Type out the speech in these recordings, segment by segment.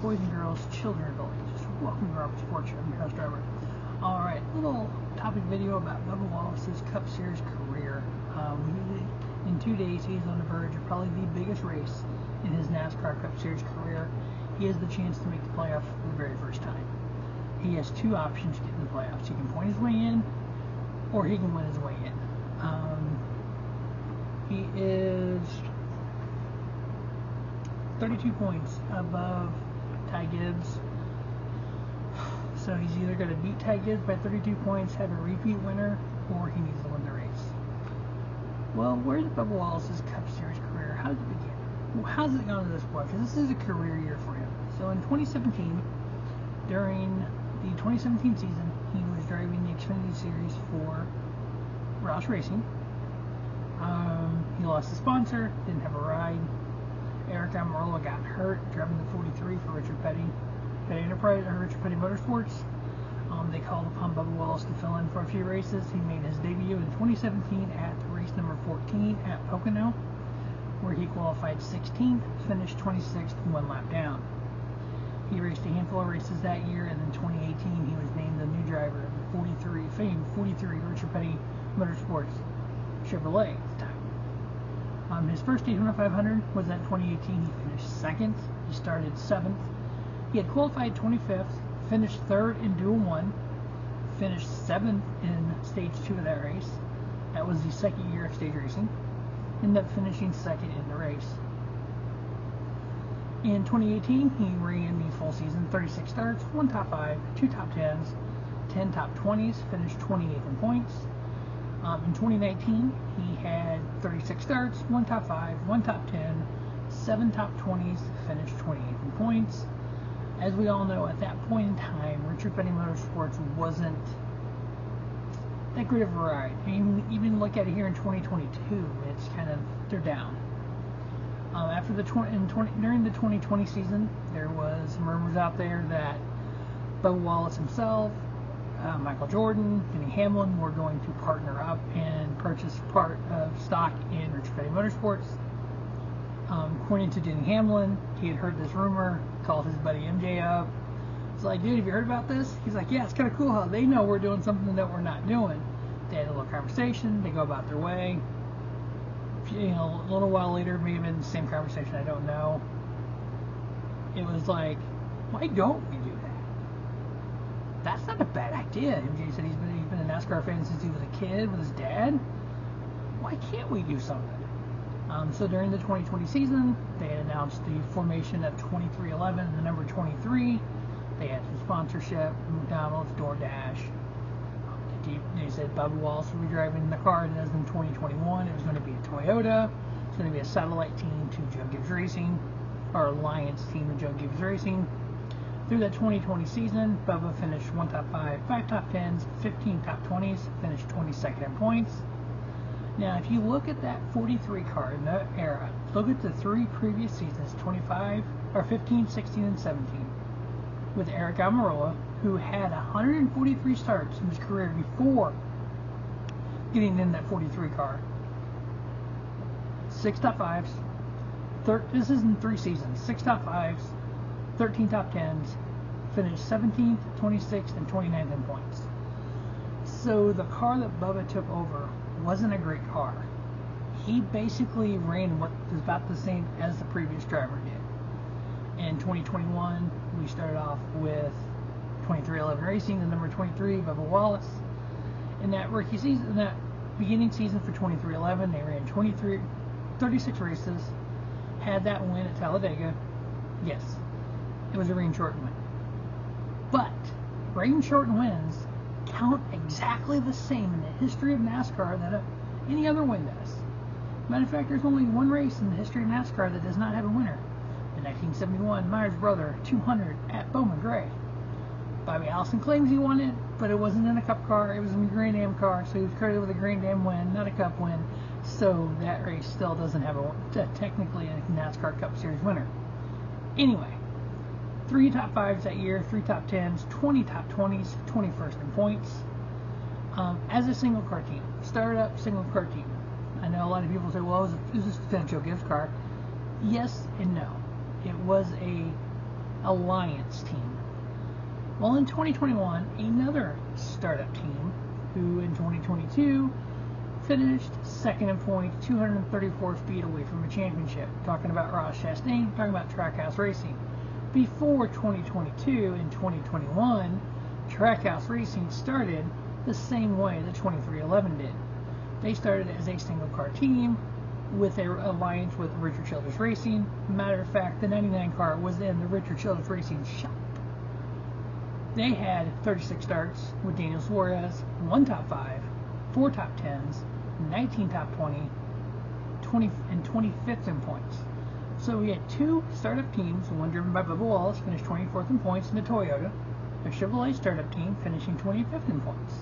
boys and girls, children and adult ages. Welcome to Robert Sports Show. I'm your host, Robert. Alright, little topic video about Bubba Wallace's Cup Series career. In 2 days, he's on the verge of probably the biggest race in his NASCAR Cup Series career. He has the chance to make the playoff for the very first time. He has two options to get in the playoffs. He can point his way in, or he can win his way in. He is 32 points above Ty Gibbs. So he's either going to beat Ty Gibbs by 32 points, have a repeat winner, or he needs to win the race. Well, where's Bubba Wallace's Cup Series career? How did it begin? Well, how's it gone to this point? Because this is a career year for him. So in 2017, during the 2017 season, he was driving the Xfinity Series for Roush Racing. He lost the sponsor, didn't have a ride. ARCA got hurt driving the 43 for Richard Petty Enterprise or Richard Petty Motorsports. They called upon Bubba Wallace to fill in for a few races. He made his debut in 2017 at race number 14 at Pocono, where he qualified 16th, finished 26th, one lap down. He raced a handful of races that year, and in 2018 he was named the new driver of the 43 Richard Petty Motorsports Chevrolet at the time. His first Daytona 500 was at 2018. He finished second. He started 7th. He had qualified 25th, finished 3rd in Dual 1, finished 7th in Stage 2 of that race. That was the second year of stage racing. Ended up finishing 2nd in the race. In 2018, he ran the full season, 36 starts, 1 top 5, 2 top 10s, 10 top 20s, finished 28th in points. In 2019, he had 36 starts, 1 top 5, 1 top 10, 7 top 20s, finished 28th in points. As we all know, at that point in time, Richard Petty Motorsports wasn't that great of a ride. Even look at it here in 2022, it's kind of, they're down. During the 2020 season, there was murmurs out there that Bubba Wallace himself, Michael Jordan, Denny Hamlin were going to partner up and purchase part of stock in Richard Petty Motorsports. According to Denny Hamlin, he had heard this rumor, called his buddy MJ up. He's like, dude, have you heard about this? He's like, yeah, it's kind of cool how they know we're doing something that we're not doing. They had a little conversation, they go about their way. A little while later, maybe in the same conversation, I don't know. It was like, why don't we do that? That's not a bad idea. MJ said he's been a NASCAR fan since he was a kid with his dad. Why can't we do something? So during the 2020 season, they had announced the formation of 2311, the number 23. They had some sponsorship, McDonald's, DoorDash. They said Bubba Wallace would be driving the car in 2021. It was going to be a Toyota. It's going to be a satellite team to Joe Gibbs Racing, or alliance team to Joe Gibbs Racing. Through that 2020 season, Bubba finished 1 top 5, 5 top 10s, 15 top 20s, finished 22nd in points. Now, if you look at that 43 car in that era, look at the 3 previous seasons, 15, 16, and 17, with Eric Almirola, who had 143 starts in his career before getting in that 43 car. 6 top 5s, this is in 3 seasons, 6 top 5s, 13 top 10s, finished 17th, 26th, and 29th in points. So the car that Bubba took over wasn't a great car. He basically ran what was about the same as the previous driver did. In 2021, we started off with 2311 Racing, the number 23, Bubba Wallace. In that rookie season, in that beginning season for 2311, they ran 36 races, had that win at Talladega. Yes, it was a rain shortened win. But rain shortened wins count exactly the same in the history of NASCAR that any other win does. Matter of fact, there's only one race in the history of NASCAR that does not have a winner. In 1971, Myers Brother 200 at Bowman Gray. Bobby Allison claims he won it, but it wasn't in a Cup car, it was in a Grand Am car, so he was credited with a Grand Am win, not a Cup win. So that race still doesn't have technically a NASCAR Cup Series winner. Anyway, 3 top 5s that year, 3 top 10s, 20 top 20s, 21st in points. As a single car team, started up single car team. I know a lot of people say, well, is this a Joe Gibbs car? Yes and no. It was a Alliance team. Well, in 2021, another startup team, who in 2022 finished second in points, 234 feet away from a championship. Talking about Ross Chastain, talking about Trackhouse Racing. Before 2022 and 2021, Trackhouse Racing started the same way that 2311 did. They started as a single car team with an alliance with Richard Childress Racing. Matter of fact, the 99 car was in the Richard Childress Racing shop. They had 36 starts with Daniel Suarez, 1 top 5, 4 top 10s, 19 top 20, and 25th in points. So we had 2 startup teams, one driven by Bubba Wallace, finished 24th in points in the Toyota, a Chevrolet startup team finishing 25th in points.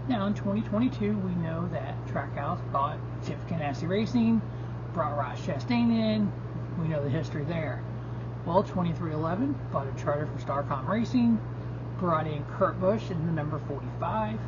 Now in 2022, we know that Trackhouse bought Chip Ganassi Racing, brought Ross Chastain in. We know the history there. Well, 2311 bought a charter from Starcom Racing, brought in Kurt Busch in the number 45.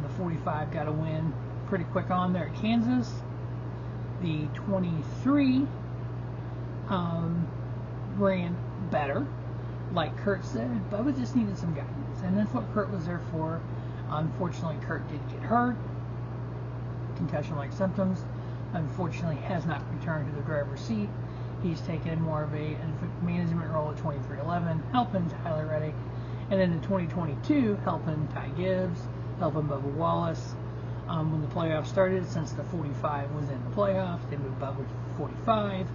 The 45 got a win pretty quick on there at Kansas. The 23 ran better. Like Kurt said, Bubba just needed some guidance, and that's what Kurt was there for. Unfortunately, Kurt did get hurt, concussion-like symptoms. Unfortunately, has not returned to the driver's seat. He's taken more of a management role at 2311, helping Tyler Reddick, and then in 2022, helping Ty Gibbs, helping Bubba Wallace. When the playoffs started, since the 45 was in the playoffs, they moved Bubba to 45.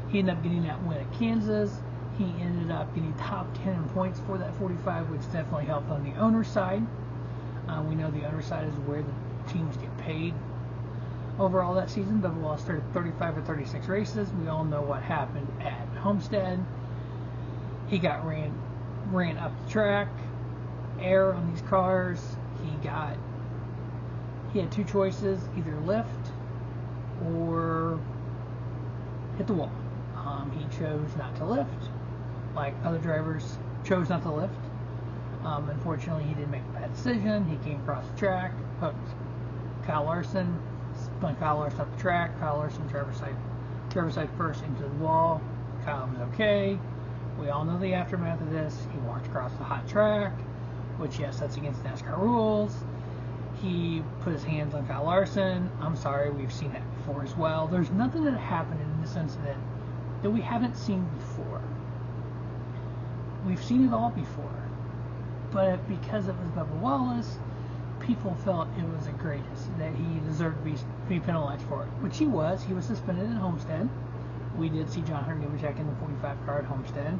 He ended up getting that win at Kansas. He ended up getting top 10 in points for that 45, which definitely helped on the owner's side. We know the owner's side is where the teams get paid. Overall that season, Bubba Wallace started 35 or 36 races. We all know what happened at Homestead. He got ran up the track, air on these cars. He had 2 choices, either lift or hit the wall. He chose not to lift, like other drivers chose not to lift. Unfortunately, he didn't make a bad decision. He came across the track, hooked Kyle Larson, spun Kyle Larson up the track. Kyle Larson driver's side first into the wall. Kyle was okay. We all know the aftermath of this. He walked across the hot track, which, yes, that's against NASCAR rules. He put his hands on Kyle Larson. I'm sorry, we've seen that before as well. There's nothing that happened in this incident that we haven't seen before. We've seen it all before. But because it was Bubba Wallace, people felt it was the greatest, that he deserved to be penalized for it, which he was. He was suspended at Homestead. We did see John Hunter Nemechek in the 45 car at Homestead.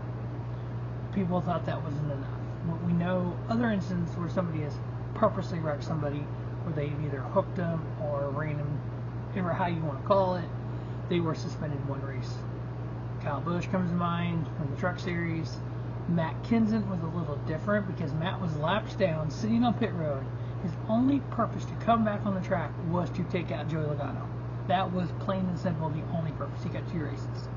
People thought that wasn't enough. But we know other instances where somebody has purposely wrecked somebody, where they either hooked them or ran them, or how you want to call it, they were suspended 1 race. Kyle Busch comes to mind from the Truck Series. Matt Kenseth was a little different because Matt was laps down, sitting on pit road. His only purpose to come back on the track was to take out Joey Logano. That was plain and simple the only purpose. He got 2 races.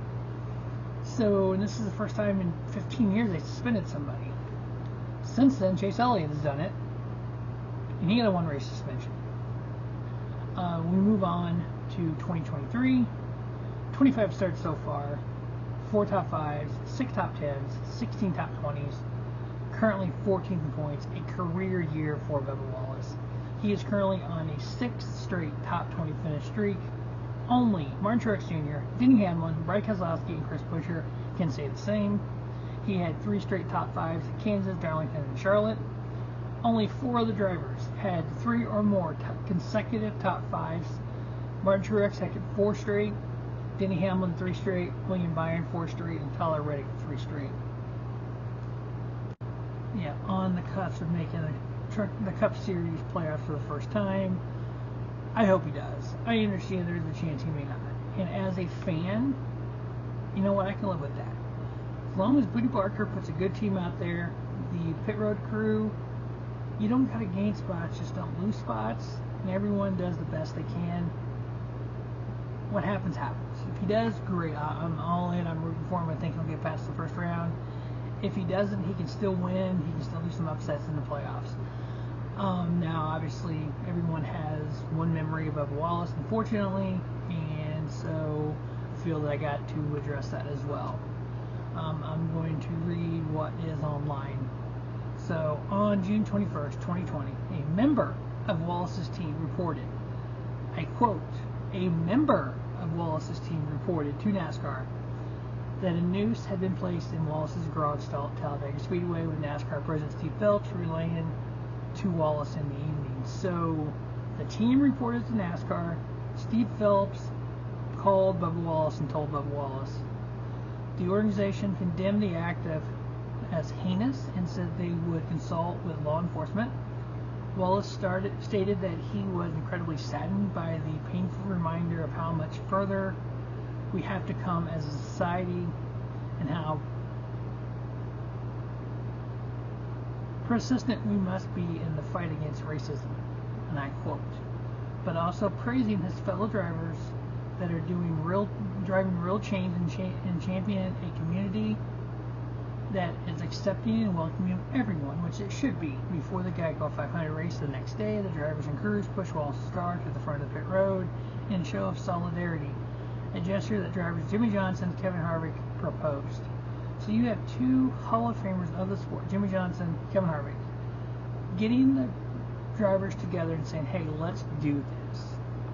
So, and this is the first time in 15 years they suspended somebody. Since then, Chase Elliott has done it, and he got a 1 race suspension. We move on to 2023. 25 starts so far. 4 top 5s, 6 top 10s, 16 top 20s, currently 14th in points, a career year for Bubba Wallace. He is currently on a 6th straight top 20 finish streak. Only Martin Truex Jr., Denny Hamlin, Brad Keselowski, and Chris Buescher can say the same. He had 3 straight top 5s at Kansas, Darlington, and Charlotte. Only 4 other drivers had 3 or more consecutive top 5s. Martin Truex had 4 straight. Denny Hamlin 3 straight, William Byron 4 straight, and Tyler Reddick 3 straight. Yeah, on the cusp of making the Cup Series playoffs for the first time. I hope he does. I understand there's a chance he may not. And as a fan, you know what? I can live with that. As long as Booty Barker puts a good team out there, the pit road crew, you don't got to gain spots, just don't lose spots, and everyone does the best they can. What happens, happens. If he does, great. I'm all in. I'm rooting for him. I think he'll get past the first round. If he doesn't, he can still win. He can still do some upsets in the playoffs. Now, obviously, everyone has one memory of Bubba Wallace, unfortunately, and so I feel that I got to address that as well. I'm going to read what is online. So, on June 21st, 2020, a member of Wallace's team reported, I quote, a member of Wallace's team reported to NASCAR that a noose had been placed in Wallace's garage stall at Talladega Speedway, with NASCAR President Steve Phelps relaying to Wallace in the evening. So, the team reported to NASCAR. Steve Phelps called Bubba Wallace and told Bubba Wallace. The organization condemned the act as heinous and said they would consult with law enforcement. Wallace stated that he was incredibly saddened by the painful reminder of how much further we have to come as a society and how persistent we must be in the fight against racism, and I quote, but also praising his fellow drivers that are driving real change and championing a community that is accepting and welcoming everyone, which it should be. Before the Geico 500 race the next day, the drivers and crews pushed Wallace's car to the front of the pit road in a show of solidarity, a gesture that drivers Jimmy Johnson and Kevin Harvick proposed. So you have two Hall of Famers of the sport, Jimmy Johnson, Kevin Harvick, getting the drivers together and saying, hey, let's do this.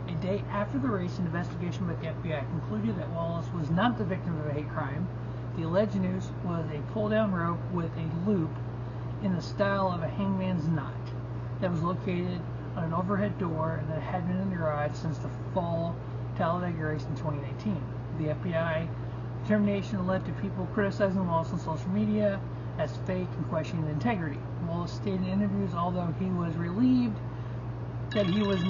A day after the race, an investigation by the FBI concluded that Wallace was not the victim of a hate crime. The alleged noose was a pull-down rope with a loop in the style of a hangman's knot that was located on an overhead door and that had been in the garage since the fall Talladega race in 2018. The FBI determination led to people criticizing Wallace on social media as fake and questioning integrity. Wallace stated in interviews, although he was relieved that he was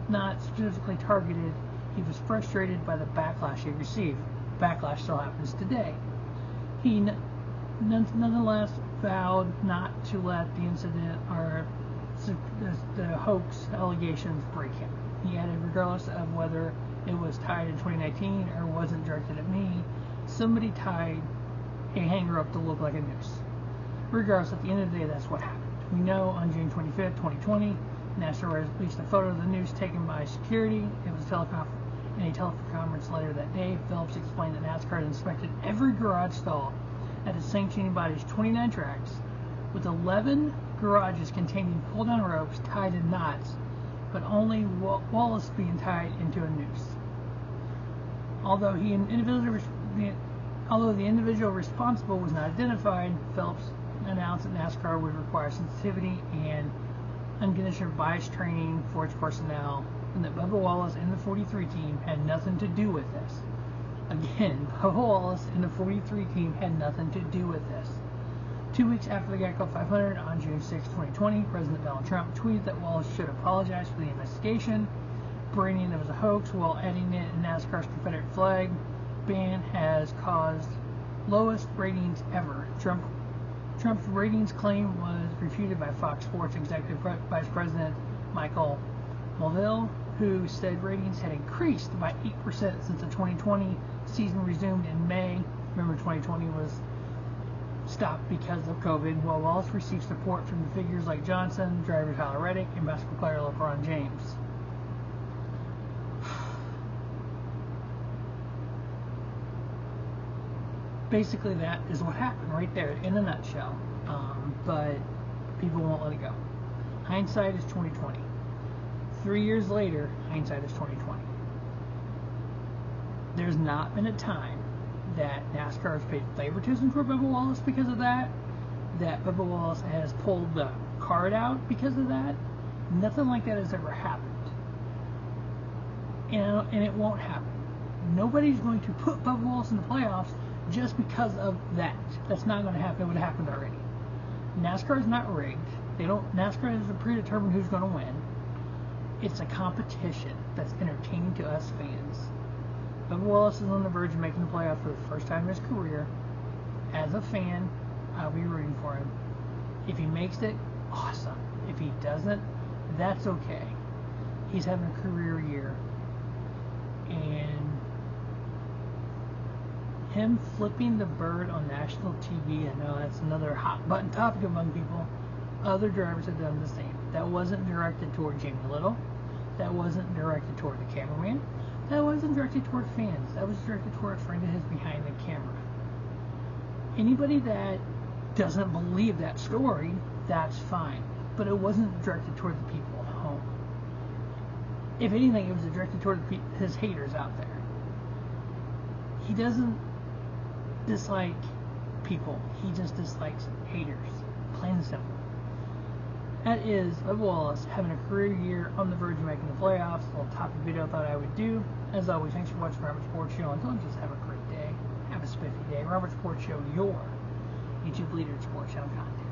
not specifically targeted, he was frustrated by the backlash he received. Backlash still happens today. He nonetheless vowed not to let the incident or the hoax allegations break him. He added, regardless of whether it was tied in 2019 or wasn't directed at me, somebody tied a hanger up to look like a noose. Regardless, at the end of the day, that's what happened. We know on June 25th, 2020, NASCAR released a photo of the noose taken by security. It was in a teleconference later that day. Phelps explained that NASCAR had inspected every garage stall at its sanctioning body's 29 tracks, with 11 garages containing pull-down ropes tied in knots, but only Wallace being tied into a noose. Although the individual responsible was not identified, Phelps announced that NASCAR would require sensitivity and unconditioned bias training for its personnel, and that Bubba Wallace and the 43 team had nothing to do with this. Again, Bubba Wallace and the 43 team had nothing to do with this. 2 weeks after the Geico 500, on June 6, 2020, President Donald Trump tweeted that Wallace should apologize for the investigation, branding it as a hoax while adding it in NASCAR's Confederate flag ban has caused lowest ratings ever. Trump's ratings claim was refuted by Fox Sports Executive Vice President Michael Mulvihill, who said ratings had increased by 8% since the 2020 season resumed in May. Remember, 2020 was stopped because of COVID, while Wallace received support from figures like Johnson, driver Tyler Reddick, and basketball player LeBron James. Basically, that is what happened right there in a nutshell. But people won't let it go. Hindsight is 2020. 3 years later, hindsight is 2020. There's not been a time that NASCAR has paid favoritism for Bubba Wallace because of that Bubba Wallace has pulled the card out because of that. Nothing like that has ever happened. And it won't happen. Nobody's going to put Bubba Wallace in the playoffs just because of that. That's not going to happen. It would have happened already. NASCAR is not rigged. NASCAR isn't predetermined who's going to win. It's a competition that's entertaining to us fans. Bubba Wallace is on the verge of making the playoffs for the first time in his career. As a fan, I'll be rooting for him. If he makes it, awesome. If he doesn't, that's okay. He's having a career year. And him flipping the bird on national TV, I know that's another hot button topic among people. Other drivers have done the same. That wasn't directed toward Jamie Little. That wasn't directed toward the cameraman. That wasn't directed toward fans. That was directed toward a friend of his behind the camera. Anybody that doesn't believe that story, that's fine. But it wasn't directed toward the people at home. If anything, it was directed toward his haters out there. He doesn't dislike people. He just dislikes haters. Plain and simple. That is Bubba Wallace having a career year on the verge of making the playoffs. A little topic video I thought I would do. As always, thanks for watching Robert Sports Show. Until just have a great day. Have a spiffy day. Robert Sports Show, your YouTube leader in sports channel content.